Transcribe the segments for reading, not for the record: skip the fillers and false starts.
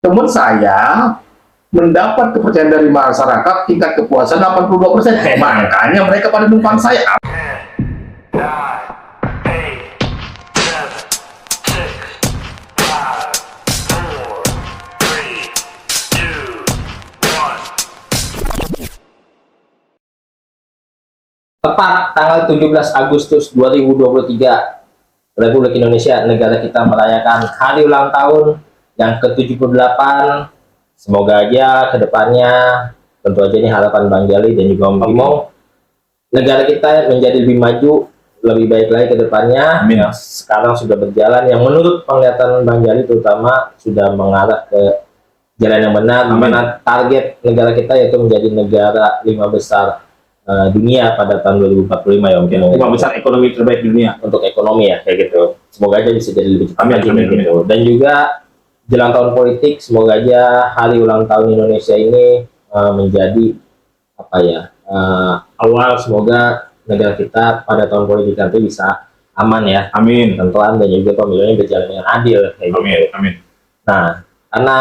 Teman saya mendapat kepercayaan dari masyarakat tingkat kepuasan 82%. Makanya mereka pada numpang saya. Tepat tanggal 17 Agustus 2023, Republik Indonesia, negara kita merayakan hari ulang tahun yang ke-78. Semoga aja kedepannya, tentu aja ini harapan Bang Jali dan juga Om Kimong, negara kita menjadi lebih maju, lebih baik lagi ke depannya. Yang sekarang sudah berjalan, yang menurut penglihatan Bang Jali terutama sudah mengarah ke jalan yang benar, di mana target negara kita yaitu menjadi negara 5 besar dunia pada tahun 2045 ya mungkin 5 besar ekonomi terbaik dunia untuk ekonomi ya kayak gitu. Semoga aja bisa jadi lebih cepat lagi gitu. Dan juga jelang tahun politik, semoga aja hari ulang tahun Indonesia ini menjadi apa ya, awal semoga negara kita pada tahun politik nanti bisa aman ya. Amin. Tentuan dan juga pemilunya berjalan dengan adil kayak amin gitu. Amin. Nah, karena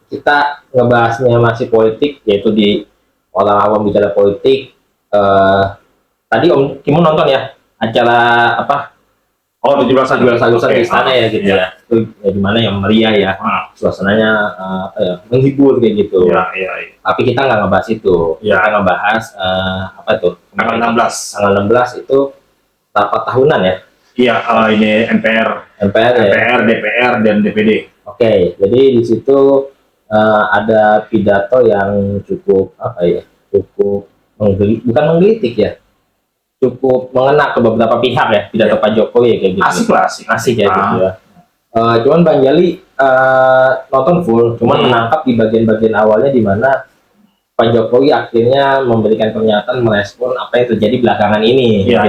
kita ngebahasnya masih politik, yaitu di orang awam bicara politik. Tadi Om Kimong nonton ya acara apa? Oh, 17 Agustus di istana ya gitu ya. Itu ya dimana yang meriah ya. Suasananya apa ya, menghibur kayak gitu. Iya. Tapi kita nggak ngebahas itu. Ya. Kita ngebahas apa tuh? Tanggal 16. Tanggal 16 itu rapat tahunan ya. Iya, ini MPR ya. DPR dan DPD. Oke, jadi di situ ada pidato yang cukup apa ya? Cukup bukan menggelitik ya, cukup mengena ke beberapa pihak ya pidato Pak Jokowi kayak gitu. Asik ya gitu ya. Cuman Bang Jali nonton full, cuman menangkap di bagian-bagian awalnya di mana Pak Jokowi akhirnya memberikan pernyataan merespon apa yang terjadi belakangan ini. Iya.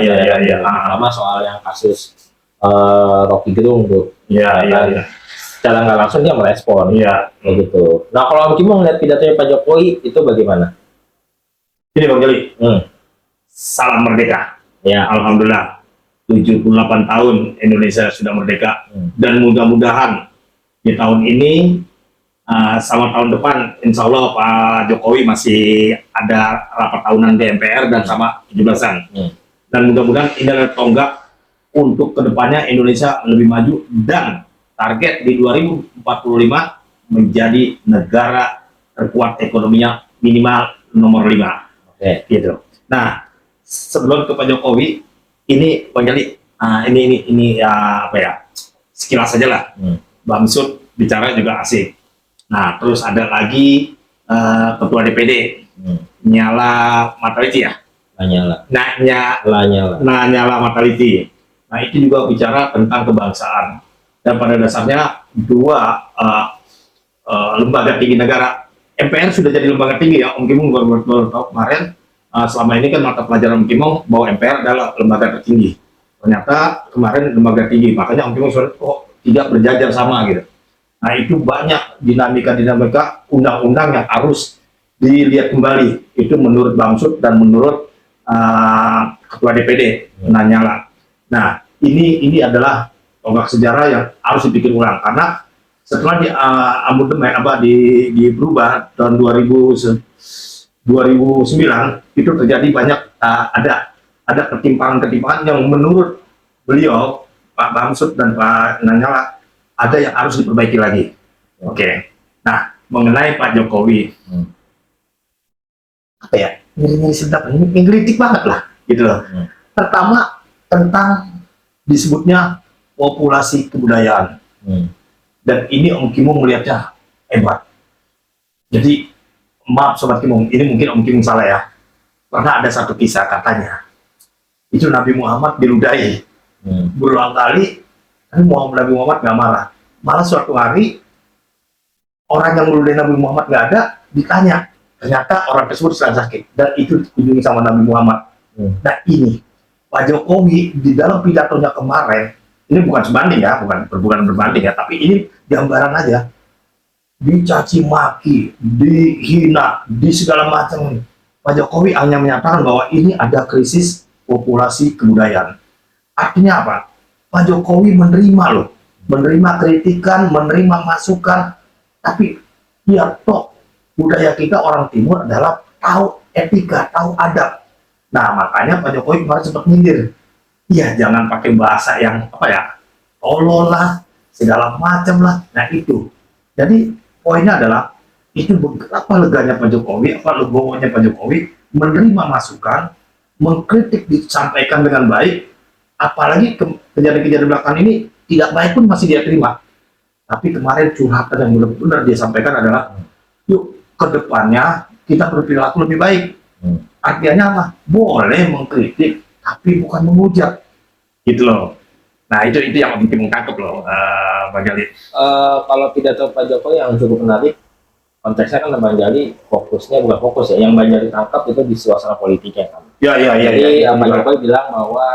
Terutama soal yang kasus Rocky Gerung tuh. Iya. Secara nggak langsung dia merespon. Iya. Kayak gitu. Nah kalau Om Kimong melihat pidatonya Pak Jokowi itu bagaimana? Ini Bang Jali, salam merdeka. Ya, alhamdulillah 78 tahun Indonesia sudah merdeka. Dan mudah-mudahan di tahun ini sama tahun depan insya Allah Pak Jokowi masih ada rapat tahunan di MPR dan sama 17-an. Dan mudah-mudahan ini adalah tonggak untuk kedepannya Indonesia lebih maju dan target di 2045 menjadi negara terkuat ekonominya minimal nomor 5. Gitu. Nah, sebelum ke Pak Jokowi, ini Bang Jali, ini apa ya, sekilas saja lah. Bang Sud bicara juga asik. Nah, terus ada lagi Ketua DPD, Nyala Mataliti ya? Nyala Mataliti. Nah, itu juga bicara tentang kebangsaan. Dan pada dasarnya dua lembaga tinggi negara. MPR sudah jadi lembaga tinggi ya, Om Kimong baru tahu kemarin. Selama ini kan mata pelajaran Om Kimong bahwa MPR adalah lembaga tertinggi. Ternyata kemarin lembaga tinggi, makanya Om Kimong tidak berjajar sama gitu. Nah itu banyak dinamika undang-undang yang harus dilihat kembali. Itu menurut Bang Sud dan menurut Ketua DPD Nyala. Nah ini adalah tonggak sejarah yang harus dipikir ulang karena setelah di amandemen berubah tahun 2009 itu terjadi banyak ada ketimpangan yang menurut beliau Pak Bamsud dan Pak Nyala ada yang harus diperbaiki lagi. Oke. Nah mengenai Pak Jokowi apa ya, ini sedap, ini ngelitik banget lah gitu loh. Pertama tentang disebutnya populasi kebudayaan. Dan ini Om Kimong melihatnya hebat. Jadi maaf Sobat Kimong, ini mungkin Om Kimong salah ya. Karena ada satu kisah katanya, itu Nabi Muhammad diludahi berulang kali, tapi Nabi Muhammad nggak marah. Malah suatu hari orang yang meludahi Nabi Muhammad nggak ada, ditanya, ternyata orang tersebut sedang sakit dan itu dikunjungi sama Nabi Muhammad. Nah ini Pak Jokowi di dalam pidatonya kemarin, ini bukan sebanding ya, bukan berbanding ya, tapi ini gambaran aja. Dicaci maki, dihina, di segala macam. Pak Jokowi hanya menyatakan bahwa ini ada krisis populasi kebudayaan. Artinya apa? Pak Jokowi menerima kritikan, menerima masukan Tapi ya toh budaya kita orang timur adalah tahu etika, tahu adab. Nah makanya Pak Jokowi kemarin sempat nyindir. Iya jangan pakai bahasa yang apa ya, tolol lah, segala macam lah. Nah itu. Jadi poinnya adalah itu apa leganya Pak Jokowi, apa legowonya Pak Jokowi menerima masukan, mengkritik disampaikan dengan baik, apalagi kejadian-kejadian belakang ini tidak baik pun masih dia terima. Tapi kemarin curhatan yang benar-benar dia sampaikan adalah, yuk ke depannya kita berperilaku lebih baik. Artinya apa? Boleh mengkritik, tapi bukan menghujat, gitu loh. Nah itu yang mungkin mengtangkap loh, Bang Jali. Kalau pidato Pak Jokowi yang cukup menarik, konteksnya kan Bang Jali fokusnya bukan fokus ya, yang Bang Jali tangkap itu di suasana politiknya kan. Jadi Pak Jokowi bilang bahwa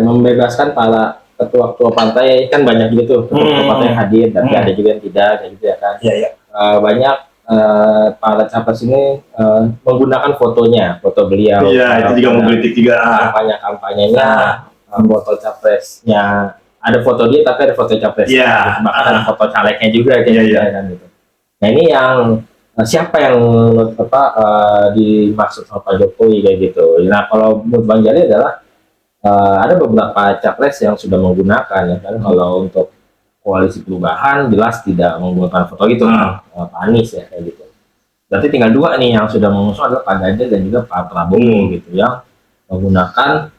membebaskan para ketua-ketua partai kan banyak gitu, ketua partai yang hadir, tapi ada juga yang tidak, kayak gitu ya kan. Banyak para capres ini menggunakan fotonya, foto beliau. Iya, itu juga mengkritik juga. Kampanyenya, foto capresnya. Ada foto dia tapi ada foto capres. Iya. Bahkan ada foto calegnya juga kayak gitu kan gitu. Nah ini yang siapa yang dimaksud sama Pak Jokowi kayak gitu. Nah kalau menurut Bang Jali adalah ada beberapa capres yang sudah menggunakan ya kan. Kalau untuk koalisi perubahan jelas tidak menggunakan foto itu, Pak Anies ya kayak gitu. Berarti tinggal dua nih yang sudah mengusung adalah Pak Ganjar dan juga Pak Prabowo gitu yang menggunakan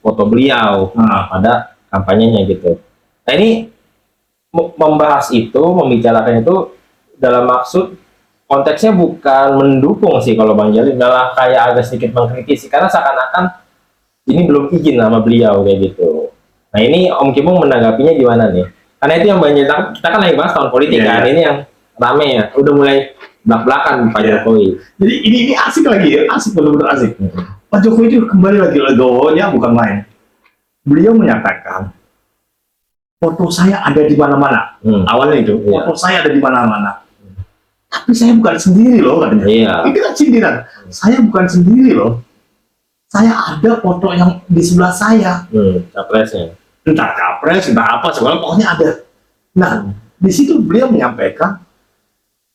foto beliau pada kampanyenya gitu. Nah ini membahas itu, membicarakan itu dalam maksud konteksnya bukan mendukung sih kalau Bang Jali, malah kayak agak sedikit mengkritisi karena seakan-akan ini belum izin sama beliau kayak gitu. Nah ini Om Kimung menanggapinya gimana nih? Karena itu yang banyak kita kan lagi bahas tahun politik kan, ini yang rame ya, udah mulai belak-belakan Pak Jokowi. Jadi ini asik lagi ya, asik benar-benar asik. Pak Jokowi itu kembali lagi legowonya bukan main. Beliau menyatakan foto saya ada di mana-mana. Awalnya itu foto saya ada di mana-mana. Tapi saya bukan sendiri loh katanya. Itu kan sindiran. Saya bukan sendiri loh. Saya ada foto yang di sebelah saya. Capresnya. Entah capres, entah apa, segala pokoknya ada. Nah, di situ beliau menyampaikan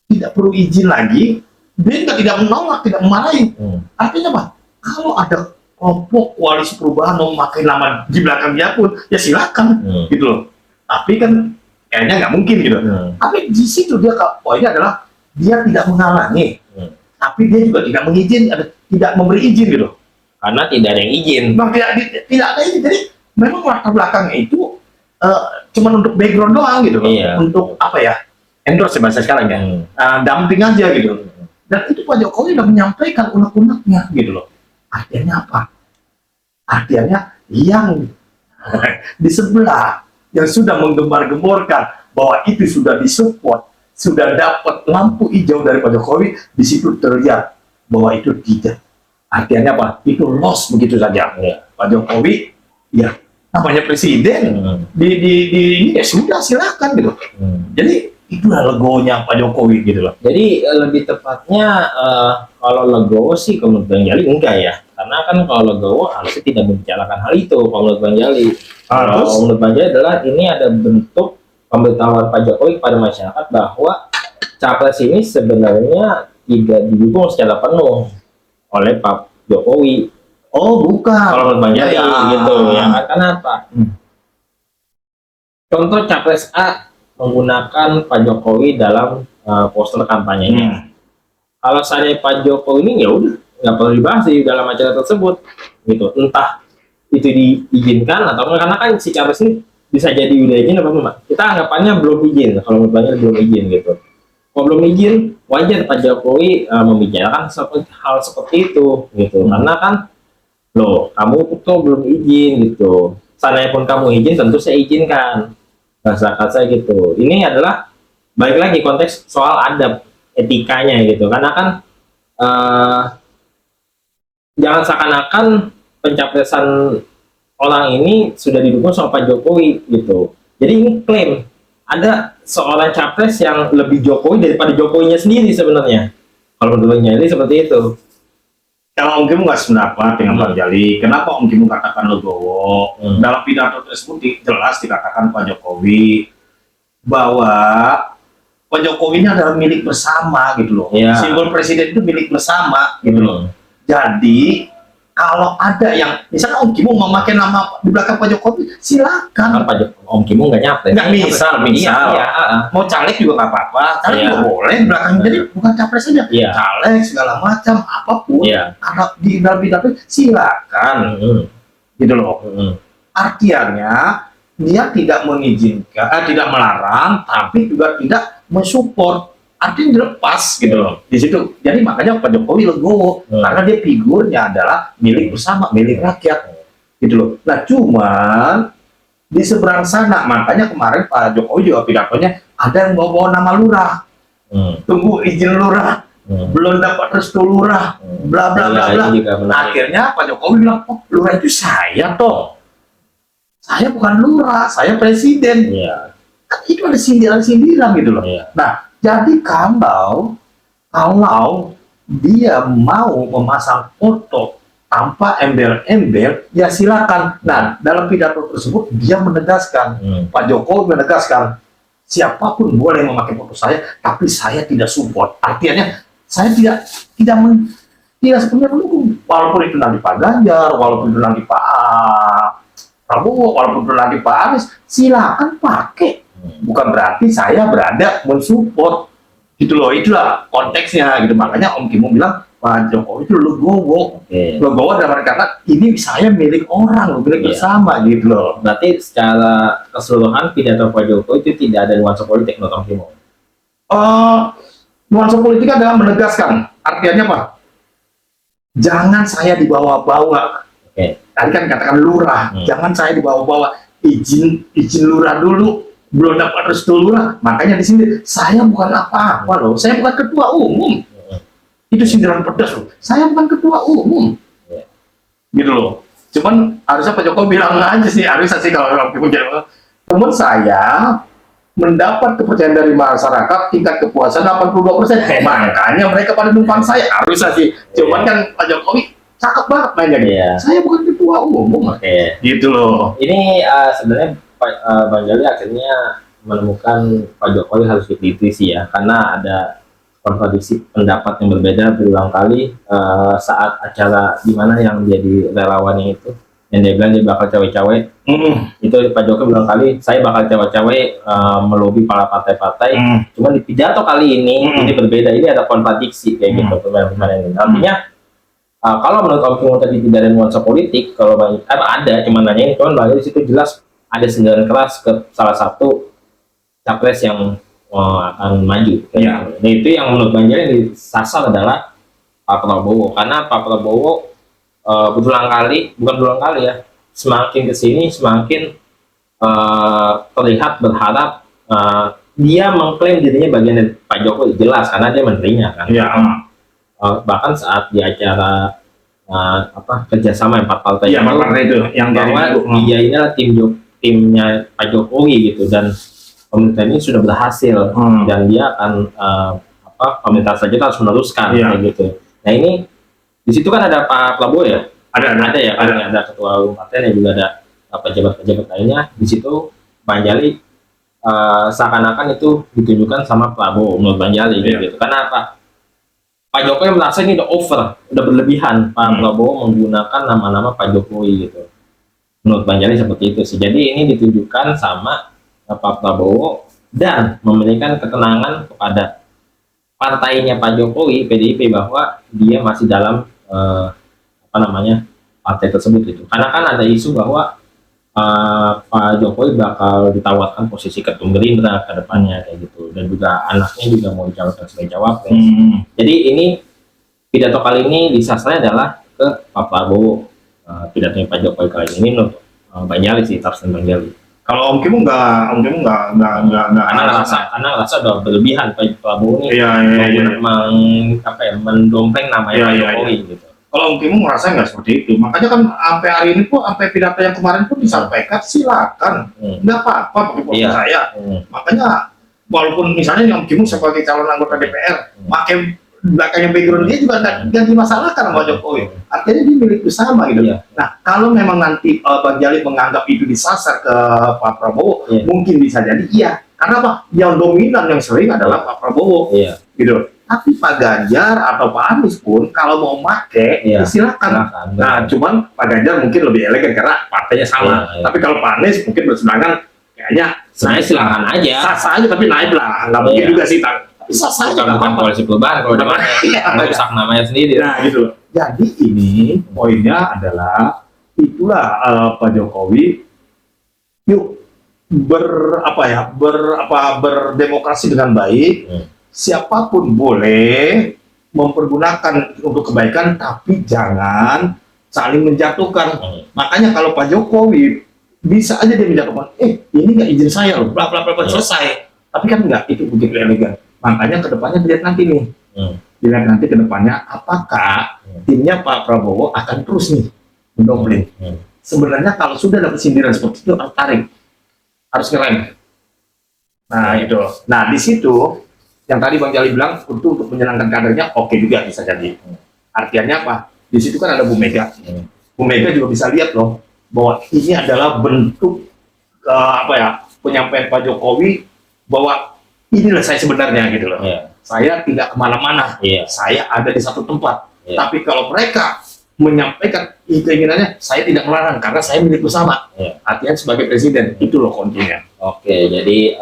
tidak perlu izin lagi. Dia tidak menolak, tidak memarahi. Artinya apa? Kalau ada kelompok koalisi perubahan mau memakai nama di belakang dia pun, ya silakan, gitu loh. Tapi kan kayaknya nggak mungkin gitu. Tapi di situ dia poinnya adalah dia tidak menghalangi, tapi dia juga tidak mengizinkan, tidak memberi izin gitu. Karena tidak ada yang izin. Bang, tidak ada izin. Jadi memang latar belakangnya itu cuma untuk background doang gitu, untuk apa ya? Endorse bahasa sekarang ya, dumping aja gitu. Dan itu Pak Jokowi sudah menyampaikan unek-uneknya gitu loh. Artinya apa? Artinya yang di sebelah yang sudah menggembar-gemborkan bahwa itu sudah disupport, sudah dapat lampu hijau dari Pak Jokowi, di situ terlihat bahwa itu tidak. Artinya apa? Itu loss begitu saja. Pak Jokowi, ya namanya presiden, ini ya sudah silakan gitu. Jadi itulah legonya Pak Jokowi gitu loh. Jadi lebih tepatnya kalau legowo sih menurut Bang Jali enggak ya, karena kan kalau legowo harusnya tidak membicarakan hal itu kalau menurut Bang Jali. Kalau menurut Bang Jali adalah ini ada bentuk pemberitahuan Pak Jokowi kepada masyarakat bahwa capres ini sebenarnya tidak didukung secara penuh oleh Pak Jokowi. Oh bukan. Kalau menurut Bang Jali gitu ya kan, kenapa? Contoh capres A menggunakan Pak Jokowi dalam poster kampanyenya. Kalau saya Pak Jokowi ini ya udah nggak perlu dibahas di dalam acara tersebut, gitu. Entah itu diizinkan atau enggak, karena kan si capres ini bisa jadi udah izin apa enggak. Kita anggapannya belum izin. Kalau menurut belum izin gitu. Kalau belum izin, wajar Pak Jokowi membicarakan hal seperti itu, gitu. Karena kan, loh, kamu tuh belum izin gitu. Seandainya pun kamu izin, tentu saya izinkan. Masyarakat saya gitu. Ini adalah balik lagi konteks soal adab etikanya gitu. Karena kan jangan seakan-akan pencapresan orang ini sudah didukung sama Pak Jokowi gitu. Jadi ini klaim ada seorang capres yang lebih Jokowi daripada Jokowinya sendiri sebenarnya. Kalau menurutnya ini seperti itu. Kalau Om Kim nggak sependapat dengan Bang Jali, kenapa Om Kim katakan legowo? Dalam pidato tersebut jelas dikatakan Pak Jokowi bahwa Pak Jokowi ini adalah milik bersama gitu loh. Iya. Simbol presiden itu milik bersama gitu loh. Jadi kalau ada yang misalnya Om Kimo mau memakai nama di belakang Pak Jokowi, silakan. Kan Om Kimo nggak nyapres. Nggak misal. Iya. Mau caleg juga nggak apa-apa, caleg Iya. juga boleh di belakang. Jadi bukan capres saja, Iya. caleg segala macam apapun. Iya. Karena di dalam bidang itu silakan, gitu loh. Artinya dia tidak mengizinkan, tidak melarang, tapi juga tidak mensupport. Artinya dilepas gitu loh di situ. Jadi makanya Pak Jokowi legowo karena dia figurnya adalah milik bersama, milik rakyat gitu loh. Nah cuman di seberang sana makanya kemarin Pak Jokowi juga pidatonya ada yang bawa nama lurah, tunggu izin lurah, belum dapat restu lurah, bla bla bla bla. Akhirnya Pak Jokowi bilang, oh lurah itu saya toh, saya bukan lurah, saya presiden. Kan itu ada sindiran-sindiran gitu loh. Nah jadi kalau dia mau memasang foto tanpa embel-embel, ya silakan. Nah, dalam pidato tersebut dia menegaskan, Pak Jokowi menegaskan, siapapun boleh memakai foto saya, tapi saya tidak support. Artinya saya tidak sepenuhnya mendukung. Walaupun itu nanti Pak Ganjar, walaupun itu nanti Pak Prabowo, walaupun itu nanti Pak Anies, silakan pakai. Bukan berarti saya berada mensupport gitu loh, itulah konteksnya gitu. Makanya Om Kimo bilang Pak Jokowi itu legowo. Legowo dalam kata ini saya milik orang, milik bersama gitu loh. Berarti secara keseluruhan pidato Pak Jokowi itu tidak ada nuansa politik menurut Om Kimo? Nuansa politik adalah menegaskan, artinya apa? Jangan saya dibawa-bawa. Tadi kan katakan lurah, jangan saya dibawa-bawa. Izin lurah dulu, belum dapat restu lurah. Makanya di sini saya bukan apa-apa loh, saya bukan ketua umum. Itu sindiran pedas loh, saya bukan ketua umum. Gitu loh. Cuman harusnya Pak Jokowi bilang aja sih, harusnya sih kalau namun saya mendapat kepercayaan dari masyarakat tingkat kepuasan 82%. Makanya mereka pada numpang saya, harusnya sih. Cuman kan Pak Jokowi cakep banget mainnya. Saya bukan ketua umum. Gitu loh. Ini sebenarnya Bang Jali akhirnya menemukan Pak Jokowi harus dikritisi ya, karena ada kontradiksi pendapat yang berbeda berulang kali saat acara di mana yang jadi relawannya itu, yang dia bilang dia bakal cawe-cawe. Itu Pak Jokowi berulang kali, saya bakal cawe-cawe melobi para partai-partai. Cuman di pidato kali ini berbeda, ini ada kontradiksi kayak gitu kemarin ini. Artinya kalau menurut Om Kimo tadi tidak ada nuansa politik, kalau ada, cuman nanya ini, cuman di situ jelas ada sindiran keras ke salah satu capres yang akan maju. Nah itu yang menurut Bang Jali yang disasar adalah Pak Prabowo, karena Pak Prabowo bukan berulang kali ya, semakin kesini semakin terlihat berharap dia mengklaim dirinya bagian dari Pak Jokowi, jelas karena dia menterinya kan. Bahkan saat di acara kerjasama 4 partai itu yang bahwa dia ini adalah timnya Pak Jokowi gitu, dan pemerintah ini sudah berhasil dan dia akan pemerintah saja harus meneruskan kayak gitu. Nah ini di situ kan ada Pak Prabowo ya, ada ketua umum partai dan juga ada pejabat-pejabat lainnya. Di situ Bang Jali seakan-akan itu ditunjukkan sama Prabowo menurut Bang Jali gitu. Karena apa? Pak Jokowi merasa ini udah over, udah berlebihan Pak Prabowo menggunakan nama-nama Pak Jokowi gitu. Menurut Bang Jali seperti itu sih. Jadi ini ditunjukkan sama Pak Prabowo dan memberikan ketenangan kepada partainya Pak Jokowi, PDIP, bahwa dia masih dalam partai tersebut gitu. Karena kan ada isu bahwa Pak Jokowi bakal ditawarkan posisi ketum Gerindra ke depannya kayak gitu, dan juga anaknya juga mau dicalonkan sebagai cawapres. Jadi ini pidato kali ini disasarnya adalah ke Pak Prabowo. Pidatonya Pak Jokowi kali ini menurut Bang Jali sih, tafsir Bang Jali. Kalau Om Kimo nggak karena ngerasa udah berlebihan Pak Prabowo ini mendompleng namanya Pak Jokowi gitu. Kalau Om Kimo merasa nggak seperti itu, makanya kan sampai hari ini pun, sampai pidato yang kemarin pun disampaikan silakan, nggak apa-apa pakai foto saya. Makanya walaupun misalnya Om Kimo sebagai calon anggota DPR pakai belakangnya background dia juga nggak dimasalahkan sama Jokowi. Artinya dia milik bersama gitu. Iya. Nah, kalau memang nanti Bang Jalil menganggap itu disasar ke Pak Prabowo, Iya. mungkin bisa jadi iya. Karena apa? Yang dominan yang sering adalah Pak Prabowo. Iya. Gitu. Tapi Pak Ganjar atau Pak Anies pun kalau mau make, Iya. silakan. Silakan. Nah, cuman Pak Ganjar mungkin lebih elegan karena partainya sama. Iya, iya. Tapi kalau Pak Anies mungkin berseberangan, kayaknya Sebenarnya silakan aja. sah aja tapi naik lah. Nggak mungkin Iya. juga sih, Tang. Tapi sah aja. Bukan nggak bukan apa-apa. koalisi perubahan kalau udah Iya. merusak namanya sendiri. Nah, gitu loh. Jadi ini poinnya adalah itulah Pak Jokowi yuk berdemokrasi dengan baik. Siapapun boleh mempergunakan untuk kebaikan, tapi jangan saling menjatuhkan. Makanya kalau Pak Jokowi bisa aja dia menjatuhkan, ini nggak izin saya loh, bla bla bla bla, selesai. Tapi kan nggak, itu begitu elegan. Makanya kedepannya dilihat nanti nih, dilihat nanti kedepannya apakah timnya Pak Prabowo akan terus nih mendobling. Sebenarnya kalau sudah dapat sindiran seperti itu harus tarik, harus ngerem. Nah itu. Nah di situ yang tadi Bang Jali bilang untuk menyenangkan kadernya, oke juga bisa jadi. Artinya apa? Di situ kan ada Bu Mega. Bu Mega juga bisa lihat loh bahwa ini adalah bentuk penyampaian Pak Jokowi bahwa inilah saya sebenarnya gitu loh. Saya tidak kemana-mana. Saya ada di satu tempat. Tapi kalau mereka menyampaikan keinginannya, saya tidak melarang karena saya milik bersama. Artinya sebagai presiden itu loh kuncinya. Oke, jadi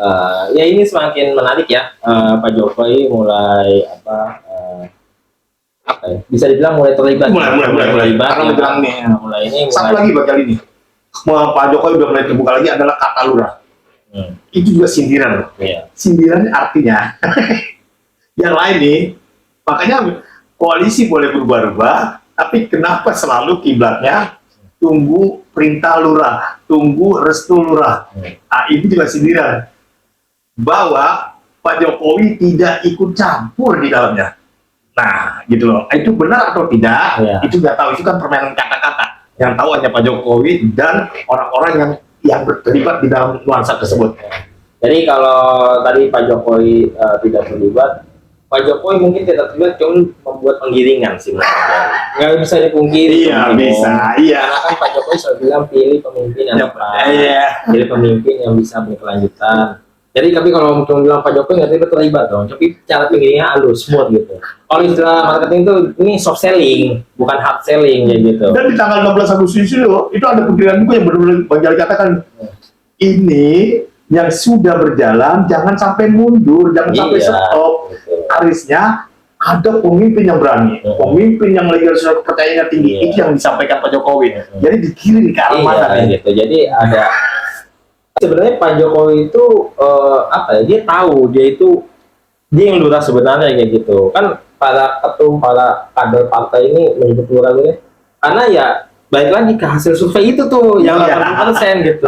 ya ini semakin menarik ya. Pak Jokowi mulai bisa dibilang mulai terlibat. Mulai. Karena menjelang nih. Mulai ini. Satu lagi Bang Jali nih. Pak Jokowi udah mulai terbuka lagi adalah kata lurah. Itu juga sindiran loh. Sindiran artinya yang lain nih, makanya koalisi boleh berubah-ubah, tapi kenapa selalu kiblatnya tunggu perintah lurah, tunggu restu lurah. Nah, itu juga sindiran bahwa Pak Jokowi tidak ikut campur di dalamnya. Nah, gitu loh. Itu benar atau tidak? Itu nggak tahu. Itu kan permainan kata-kata. Yang tahu hanya Pak Jokowi dan orang-orang yang terlibat di dalam nuansa tersebut. Jadi kalau tadi Pak Jokowi tidak terlibat, Pak Jokowi mungkin tidak terlibat, cuma membuat penggiringan sih. Nggak bisa dipungkiri. Iya, bisa. Iya. Karena kan Pak Jokowi selalu bilang pilih pemimpin yang tepat, pilih pemimpin yang bisa berkelanjutan. Jadi tapi kalau mau bilang Pak Jokowi nggak terlibat dong, tapi cara penggiringannya halus, smooth gitu. Kalau istilah marketing itu ini soft selling, bukan hard selling ya gitu. Dan di tanggal 16 Agustus itu ada penggiringan buku yang benar-benar Bang Jali katakan ini yang sudah berjalan jangan sampai mundur, jangan sampai stop. Harusnya ada pemimpin yang berani, pemimpin yang legalitas kepercayaannya tinggi, itu yang disampaikan Pak Jokowi. Jadi dikirim ke arah mana gitu. Jadi ada sebenarnya Pak Jokowi itu dia tahu dia yang lurah sebenarnya kayak gitu. Kan para ketum, para kader partai ini menyebut lurah ini karena ya baik lagi ke hasil survei itu tuh yang 80% gitu.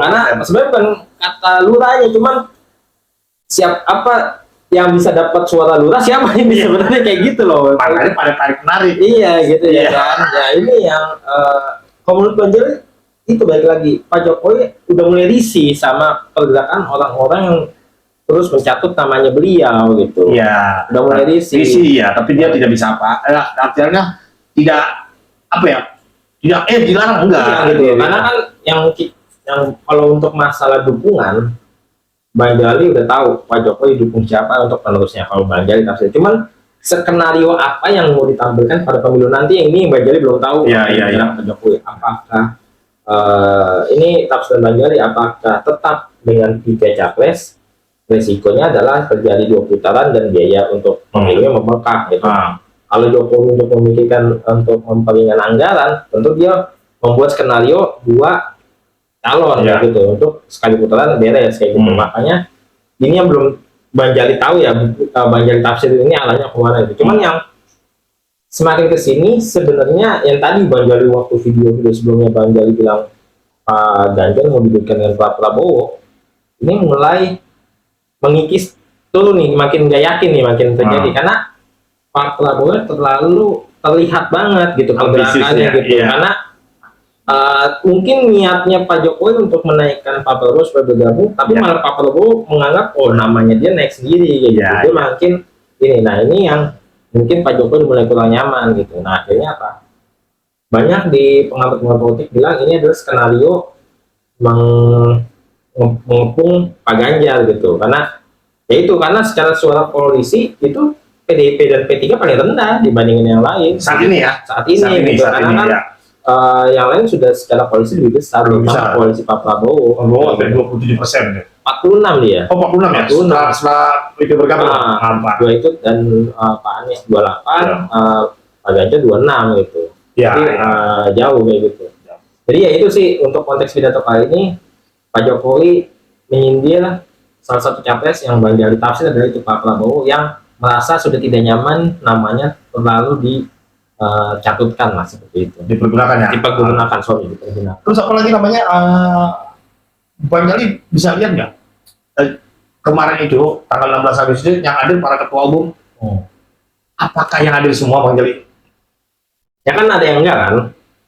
Karena sebenarnya bukan kata lurahnya, cuman apa yang bisa dapat suara lurah siapa ini sebenarnya kayak gitu loh. Makanya pada tarik-menarik. Iya gitu ya kan. Ya ini yang menurut Bang Jali itu balik lagi Pak Jokowi udah mulai risih sama pergerakan orang-orang yang terus mencatut namanya beliau gitu. Iya. Udah mulai risih. Ya, tapi dia tidak bisa artinya tidak tidak dilarang enggak gitu. Karena kan yang kalau untuk masalah dukungan Bang Jali udah tahu Pak Jokowi dukung siapa untuk penerusnya kalau Bang Jali tafsir. Cuman skenario apa yang mau ditampilkan pada pemilu nanti ini Bang Jali belum tahu. Pak Jokowi apakah ini tafsir Bang Jali apakah tetap dengan 3 capres, resikonya adalah terjadi 2 putaran dan biaya untuk pemilunya membengkak gitu. Kalau Jokowi untuk memikirkan untuk memperingan anggaran, tentu dia membuat skenario 2 calon gitu untuk sekali putaran beres kayak gitu. Makanya ini yang belum Bang Jali tahu ya, Bang Jali tafsir ini arahnya kemana itu. Cuman yang semakin kesini sebenarnya yang tadi Bang Jali waktu video sebelumnya Bang Jali bilang Pak Ganjar mau diberikan dengan Pak Prabowo, ini mulai mengikis tuh nih, makin gak yakin nih makin terjadi karena Pak Prabowo terlalu terlihat banget gitu pergerakannya gitu. Karena mungkin niatnya Pak Jokowi untuk menaikkan Pak Prabowo supaya bergabung, tapi malah Pak Prabowo menganggap namanya dia naik sendiri gitu. Dia makin ini. Nah ini yang mungkin Pak Jokowi mulai kurang nyaman gitu. Nah akhirnya apa? Banyak di pengamat politik bilang ini adalah skenario mengepung Pak Ganjar gitu, karena yaitu karena secara suara koalisi itu PDIP dan P3 paling rendah dibandingin yang lain Saat ini ya. saat ini gitu. Karena kan ya. yang lain sudah secara koalisi lebih besar, Lebih terutama besar. koalisi Pak Prabowo. Oh, sampai 27% ya. 46 dia. Oh, 46 ya. 46. Setelah itu bergabung. Ah, dua itu dan Pak Anies 28, Ya. Pak Ganjar 26 gitu. Ya, Jadi ya. jauh kayak gitu. Ya. Jadi ya itu sih untuk konteks pidato kali ini, Pak Jokowi menyindir salah satu capres yang banyak ditafsir adalah itu Pak Prabowo yang merasa sudah tidak nyaman namanya terlalu dicatutkan lah seperti itu. Dipergunakan ya. Dipergunakan, dipergunakan. Terus apa lagi namanya? Bang Jali bisa lihat nggak? Kemarin itu tanggal 16 Agustus yang hadir para ketua umum. Apakah yang hadir semua, Bang Jali? Ya kan ada yang enggak kan?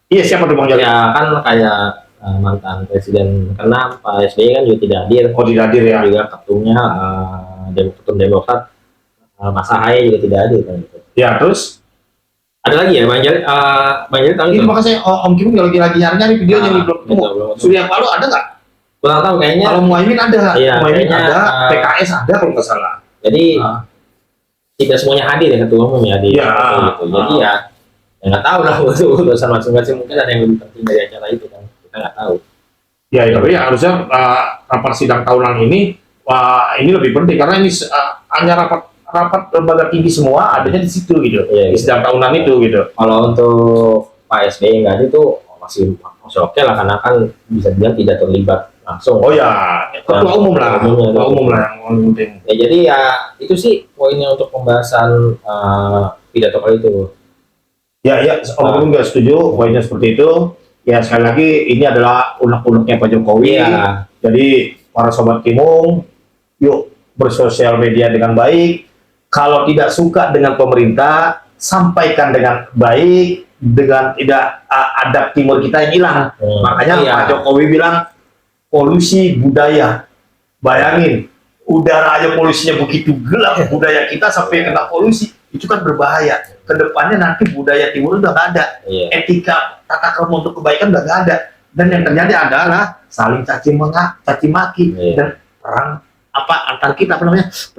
Iya, siapa tuh Bang Jali? Ya kan kayak mantan presiden, karena Pak SBY kan juga tidak hadir. Oh, tidak hadir ya. Juga ketumnya ketum Demokrat Mas Ahaye juga tidak hadir kan gitu. Ya, terus Ada lagi ya Bang Jali, tahu ini itu? makanya Om Kim lagi nyari-nyari videonya nih, belum ketemu. belum. Surya Paloh ada nggak? Kurang tahu kayaknya. Kalau Muhaimin ada, Iya, Muhaimin kayaknya, ada, PKS ada kalau nggak salah. Jadi tidak semuanya hadir ya ketua umum ya di Ya. gitu. Jadi ya nggak tahu lah urusan masing-masing, mungkin ada yang lebih penting dari acara itu kan, kita nggak tahu. Ya, tapi ya harusnya rapat sidang tahunan ini lebih penting karena ini hanya rapat lembaga tinggi semua adanya di situ gitu. Iya, Di sidang tahunan itu gitu. Kalau untuk Pak SBY nggak ada itu masih oke lah, karena kan bisa dibilang tidak terlibat langsung. Oh ya, ketua umum lah, ketua umum lah yang paling penting. Ya jadi ya itu sih poinnya untuk pembahasan pidato kali itu. Ya, Om Kim nggak setuju poinnya seperti itu. Ya sekali lagi ini adalah unek-uneknya Pak Jokowi. Iya. Jadi para sobat Kimung, yuk bersosial media dengan baik. Kalau tidak suka dengan pemerintah, sampaikan dengan baik, dengan tidak adab timur kita yang hilang. Makanya Iya. Pak Jokowi bilang polusi budaya. Bayangin, udara aja polusinya begitu gelap, budaya kita sampai kena polusi, itu kan berbahaya. Kedepannya nanti budaya timur udah nggak ada, Iya. etika tata krama untuk kebaikan udah nggak ada, dan yang terjadi adalah saling caci maki Iya. dan perang antar kita perang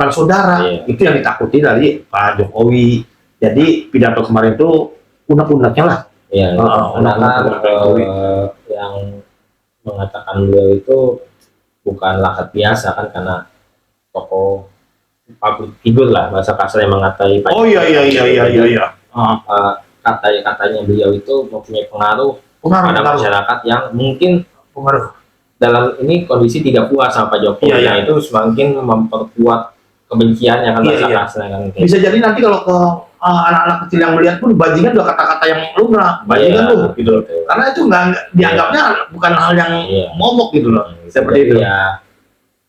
saudara. Iya. Itu yang ditakuti dari Pak Jokowi. Jadi pidato kemarin itu unek-uneknya lah. Iya. Karena Jokowi. yang mengatakan beliau itu bukan lakat biasa kan, karena tokoh public figure lah, bahasa kasarnya mengatai Pak Oh iya. katanya beliau itu mempunyai pengaruh pada Pengaruh. masyarakat yang mungkin Pengaruh. dalam ini kondisi tidak puas sama Pak Jokowi. Iya. Nah, itu semakin memperkuat kebencian yang kan, bahasa Iya. kasarnya kan. Bisa jadi nanti kalau ke anak-anak kecil yang melihat pun bajingan udah kata-kata yang lumrah, bajingan Iya. lu gitu loh. Karena itu nggak dianggapnya bukan hal yang Iya. momok gitu loh. Seperti Jadi itu. ya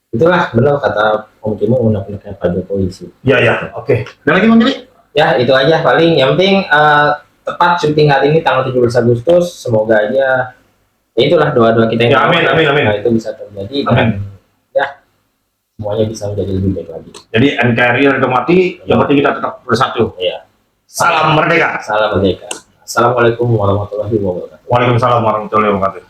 itulah benar kata Om Kimo, undang-undangnya Pak Jokowi sih. Ya, oke. Dan lagi Bang Jali? Ya itu aja paling, yang penting tepat syuting hari ini tanggal 17 Agustus, semoga aja ya itulah doa-doa kita Ya, yang amin. Nah, itu bisa terjadi dan ya semuanya bisa menjadi lebih baik lagi. Jadi NKRI harga mati, yang penting kita tetap bersatu. Iya. Salam merdeka. Salam merdeka. Assalamualaikum warahmatullahi wabarakatuh. Waalaikumsalam warahmatullahi wabarakatuh.